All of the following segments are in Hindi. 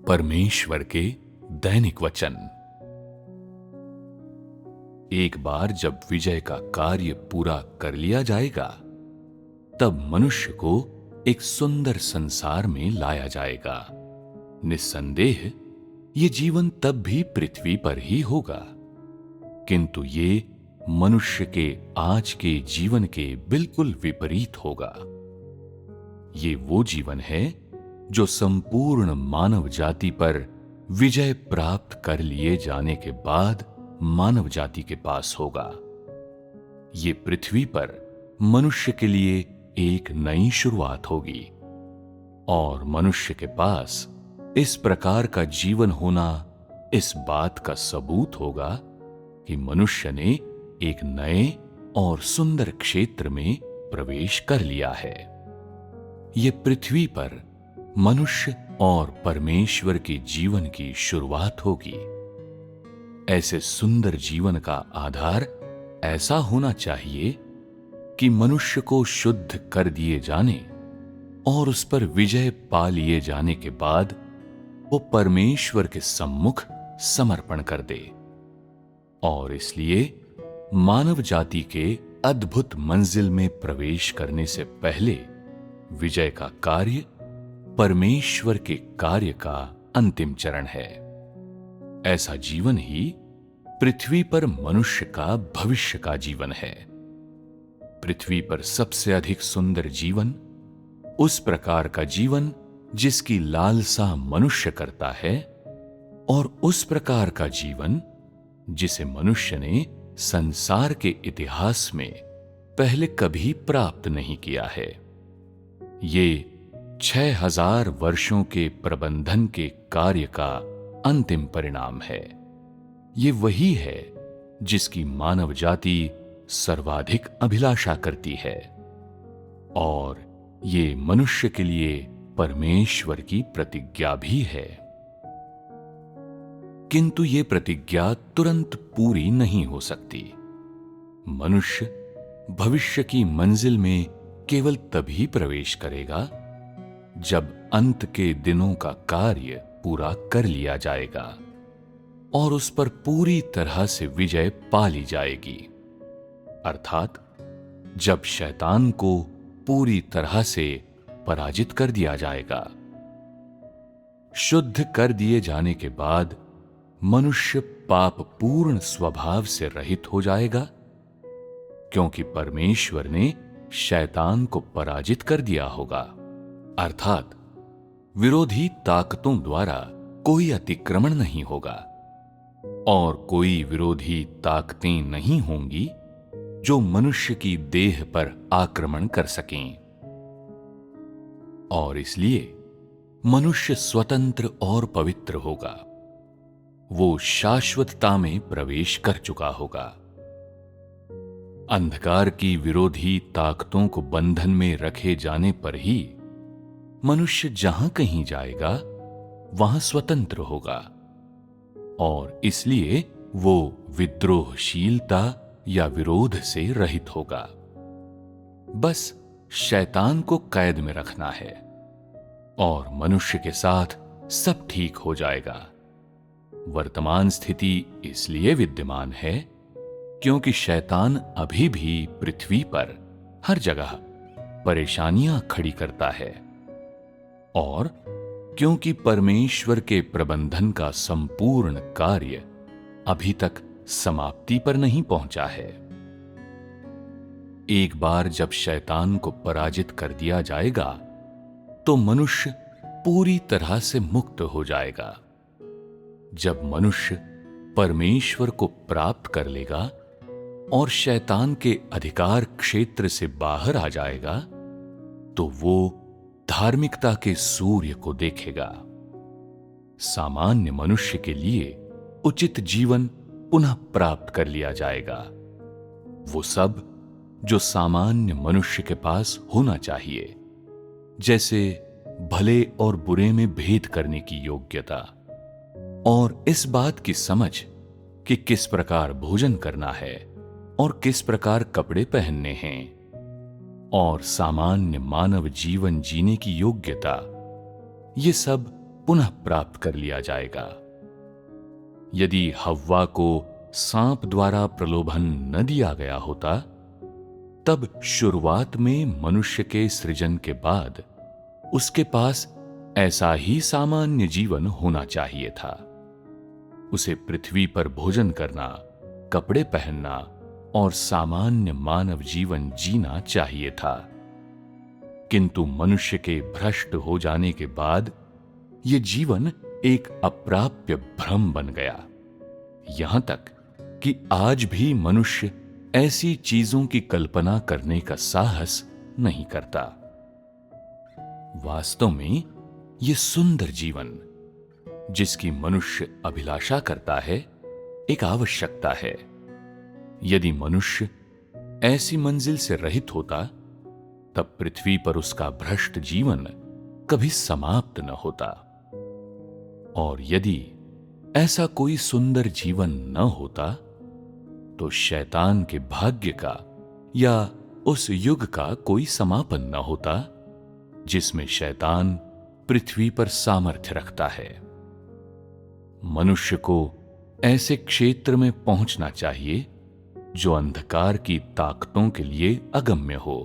परमेश्वर के दैनिक वचन। एक बार जब विजय का कार्य पूरा कर लिया जाएगा, तब मनुष्य को एक सुंदर संसार में लाया जाएगा। निस्संदेह ये जीवन तब भी पृथ्वी पर ही होगा, किंतु ये मनुष्य के आज के जीवन के बिल्कुल विपरीत होगा। ये वो जीवन है जो संपूर्ण मानव जाति पर विजय प्राप्त कर लिए जाने के बाद मानव जाति के पास होगा। ये पृथ्वी पर मनुष्य के लिए एक नई शुरुआत होगी और मनुष्य के पास इस प्रकार का जीवन होना इस बात का सबूत होगा कि मनुष्य ने एक नए और सुंदर क्षेत्र में प्रवेश कर लिया है। ये पृथ्वी पर मनुष्य और परमेश्वर के जीवन की शुरुआत होगी। ऐसे सुंदर जीवन का आधार ऐसा होना चाहिए कि मनुष्य को शुद्ध कर दिए जाने और उस पर विजय पा लिए जाने के बाद वो परमेश्वर के सम्मुख समर्पण कर दे। और इसलिए मानव जाति के अद्भुत मंजिल में प्रवेश करने से पहले विजय का कार्य परमेश्वर के कार्य का अंतिम चरण है। ऐसा जीवन ही पृथ्वी पर मनुष्य का भविष्य का जीवन है। पृथ्वी पर सबसे अधिक सुंदर जीवन उस प्रकार का जीवन जिसकी लालसा मनुष्य करता है, और उस प्रकार का जीवन जिसे मनुष्य ने संसार के इतिहास में पहले कभी प्राप्त नहीं किया है। ये 6000 वर्षों के प्रबंधन के कार्य का अंतिम परिणाम है। ये वही है जिसकी मानव जाति सर्वाधिक अभिलाषा करती है, और ये मनुष्य के लिए परमेश्वर की प्रतिज्ञा भी है। किंतु ये प्रतिज्ञा तुरंत पूरी नहीं हो सकती। मनुष्य भविष्य की मंजिल में केवल तभी प्रवेश करेगा जब अंत के दिनों का कार्य पूरा कर लिया जाएगा और उस पर पूरी तरह से विजय पा ली जाएगी। अर्थात जब शैतान को पूरी तरह से पराजित कर दिया जाएगा। शुद्ध कर दिए जाने के बाद मनुष्य पाप पूर्ण स्वभाव से रहित हो जाएगा, क्योंकि परमेश्वर ने शैतान को पराजित कर दिया होगा। अर्थात विरोधी ताकतों द्वारा कोई अतिक्रमण नहीं होगा और कोई विरोधी ताकतें नहीं होंगी जो मनुष्य की देह पर आक्रमण कर सकें। और इसलिए मनुष्य स्वतंत्र और पवित्र होगा। वो शाश्वतता में प्रवेश कर चुका होगा। अंधकार की विरोधी ताकतों को बंधन में रखे जाने पर ही मनुष्य जहां कहीं जाएगा वहां स्वतंत्र होगा, और इसलिए वो विद्रोहशीलता या विरोध से रहित होगा। बस शैतान को कैद में रखना है और मनुष्य के साथ सब ठीक हो जाएगा। वर्तमान स्थिति इसलिए विद्यमान है क्योंकि शैतान अभी भी पृथ्वी पर हर जगह परेशानियां खड़ी करता है, और क्योंकि परमेश्वर के प्रबंधन का संपूर्ण कार्य अभी तक समाप्ति पर नहीं पहुंचा है। एक बार जब शैतान को पराजित कर दिया जाएगा तो मनुष्य पूरी तरह से मुक्त हो जाएगा। जब मनुष्य परमेश्वर को प्राप्त कर लेगा और शैतान के अधिकार क्षेत्र से बाहर आ जाएगा, तो वो धार्मिकता के सूर्य को देखेगा। सामान्य मनुष्य के लिए उचित जीवन पुनः प्राप्त कर लिया जाएगा। वो सब जो सामान्य मनुष्य के पास होना चाहिए, जैसे भले और बुरे में भेद करने की योग्यता और इस बात की समझ कि किस प्रकार भोजन करना है और किस प्रकार कपड़े पहनने हैं, और सामान्य मानव जीवन जीने की योग्यता, ये सब पुनः प्राप्त कर लिया जाएगा। यदि हव्वा को सांप द्वारा प्रलोभन न दिया गया होता, तब शुरुआत में मनुष्य के सृजन के बाद उसके पास ऐसा ही सामान्य जीवन होना चाहिए था। उसे पृथ्वी पर भोजन करना, कपड़े पहनना और सामान्य मानव जीवन जीना चाहिए था। किंतु मनुष्य के भ्रष्ट हो जाने के बाद यह जीवन एक अप्राप्य भ्रम बन गया। यहां तक कि आज भी मनुष्य ऐसी चीजों की कल्पना करने का साहस नहीं करता। वास्तव में यह सुंदर जीवन जिसकी मनुष्य अभिलाषा करता है, एक आवश्यकता है। यदि मनुष्य ऐसी मंजिल से रहित होता, तब पृथ्वी पर उसका भ्रष्ट जीवन कभी समाप्त न होता। और यदि ऐसा कोई सुंदर जीवन न होता, तो शैतान के भाग्य का या उस युग का कोई समापन न होता जिसमें शैतान पृथ्वी पर सामर्थ्य रखता है। मनुष्य को ऐसे क्षेत्र में पहुंचना चाहिए जो अंधकार की ताकतों के लिए अगम्य हो,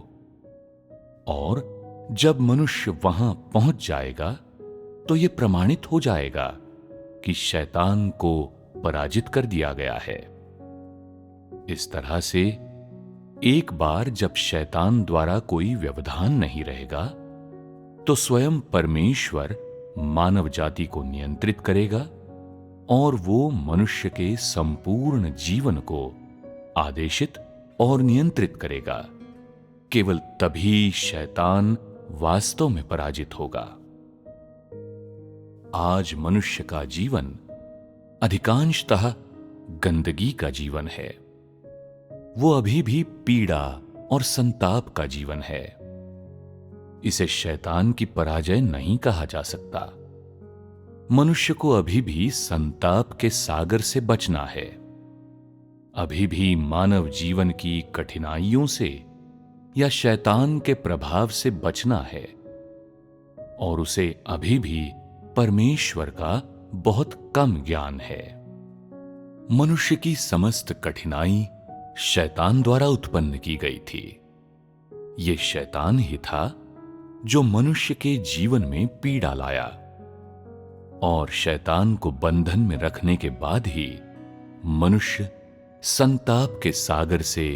और जब मनुष्य वहां पहुंच जाएगा तो यह प्रमाणित हो जाएगा कि शैतान को पराजित कर दिया गया है। इस तरह से एक बार जब शैतान द्वारा कोई व्यवधान नहीं रहेगा, तो स्वयं परमेश्वर मानव जाति को नियंत्रित करेगा और वो मनुष्य के संपूर्ण जीवन को आदेशित और नियंत्रित करेगा। केवल तभी शैतान वास्तव में पराजित होगा। आज मनुष्य का जीवन अधिकांशतः गंदगी का जीवन है। वो अभी भी पीड़ा और संताप का जीवन है। इसे शैतान की पराजय नहीं कहा जा सकता। मनुष्य को अभी भी संताप के सागर से बचना है। अभी भी मानव जीवन की कठिनाइयों से या शैतान के प्रभाव से बचना है, और उसे अभी भी परमेश्वर का बहुत कम ज्ञान है। मनुष्य की समस्त कठिनाई शैतान द्वारा उत्पन्न की गई थी। यह शैतान ही था जो मनुष्य के जीवन में पीड़ा लाया, और शैतान को बंधन में रखने के बाद ही मनुष्य संताप के सागर से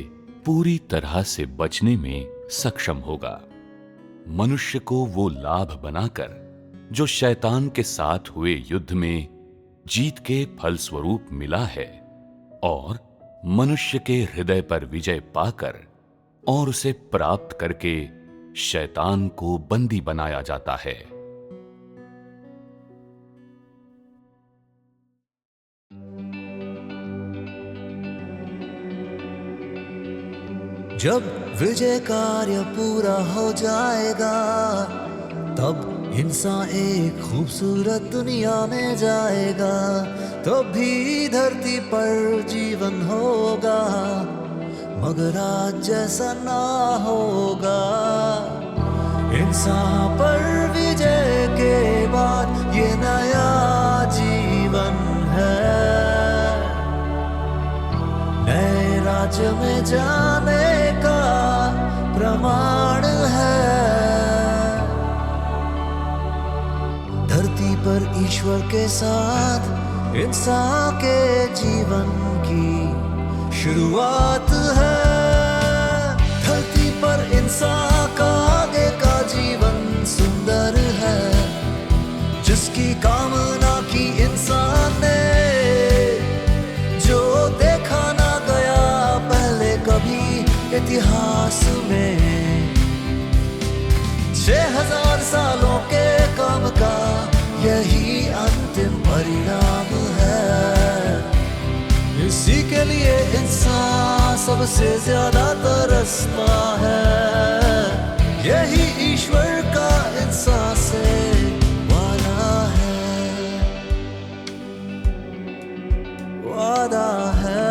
पूरी तरह से बचने में सक्षम होगा। मनुष्य को वो लाभ बनाकर जो शैतान के साथ हुए युद्ध में जीत के फलस्वरूप मिला है, और मनुष्य के हृदय पर विजय पाकर और उसे प्राप्त करके शैतान को बंदी बनाया जाता है। जब विजय कार्य पूरा हो जाएगा, तब इंसान एक खूबसूरत दुनिया में जाएगा। तब भी धरती पर जीवन होगा, मगर आज जैसा ना होगा। इंसान पर विजय के बाद ये नया जीवन है। नए राज्य में जाने का प्रमाण है। धरती पर ईश्वर के साथ इंसान के जीवन की शुरुआत है। धरती पर इंसान का आगे का जीवन सुंदर है, जिसकी कामना की इंसान ने, जो देखा ना गया पहले कभी इतिहास में। 6000 सालों के काम का यही अंतिम परिणाम है। इसी के लिए इंसान सबसे ज्यादा तरसता है। यही ईश्वर का इंसान से वादा है, वादा है।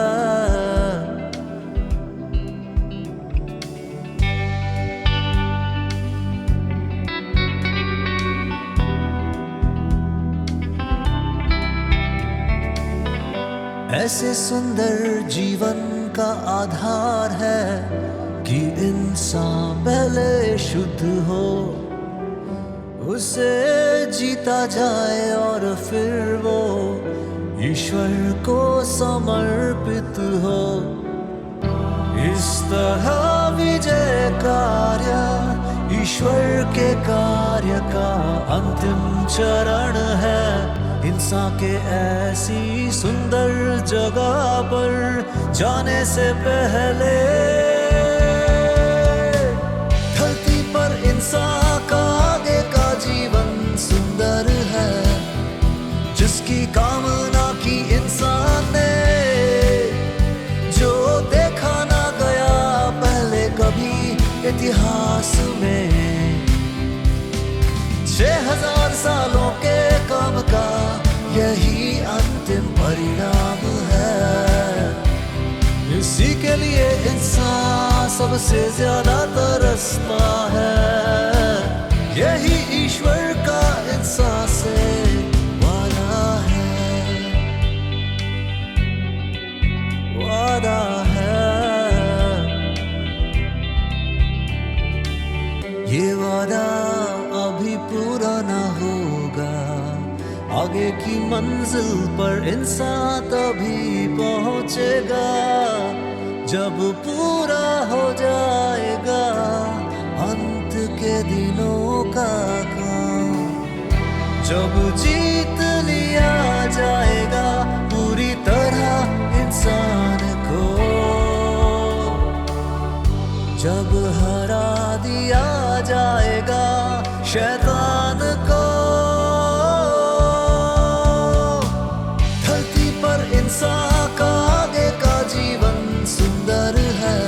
ऐसे सुंदर जीवन का आधार है कि इंसान पहले शुद्ध हो, उसे जीता जाए और फिर वो ईश्वर को समर्पित हो। इस तरह विजय कार्य ईश्वर के कार्य का अंतिम चरण है। इंसान के ऐसी सुंदर जगह पर जाने से पहले धरती पर इंसान का आगे का जीवन सुंदर है, जिसकी कामना की इंसान ने, जो देखा ना गया पहले कभी इतिहास में। 6000 सालों के काम का यही अंतिम परिणाम है। इसी के लिए इंसान सबसे ज्यादा तरसता है। यही ईश्वर का इंसान से वादा है, वादा है। ये वादा अभी पूरा ना होगा, आगे की मंजिल पर इंसान तभी पहुंचेगा जब पूरा हो जाएगा अंत के दिनों का काम। जब जीत लिया जाएगा पूरी तरह इंसान को, जब हरा दिया जाएगा शैतान को। धरती पर इंसान का आगे का जीवन सुंदर है,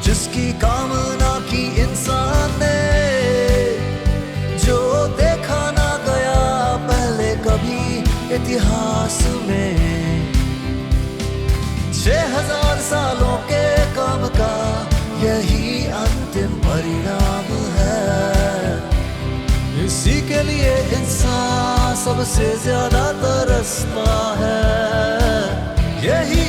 जिसकी कामना की इंसान ने, जो देखा ना गया पहले कभी इतिहास में। 6000 सालों के काम का यही अंतिम परिणाम है। इसी के लिए इंसान सबसे ज्यादा तरसता है। यही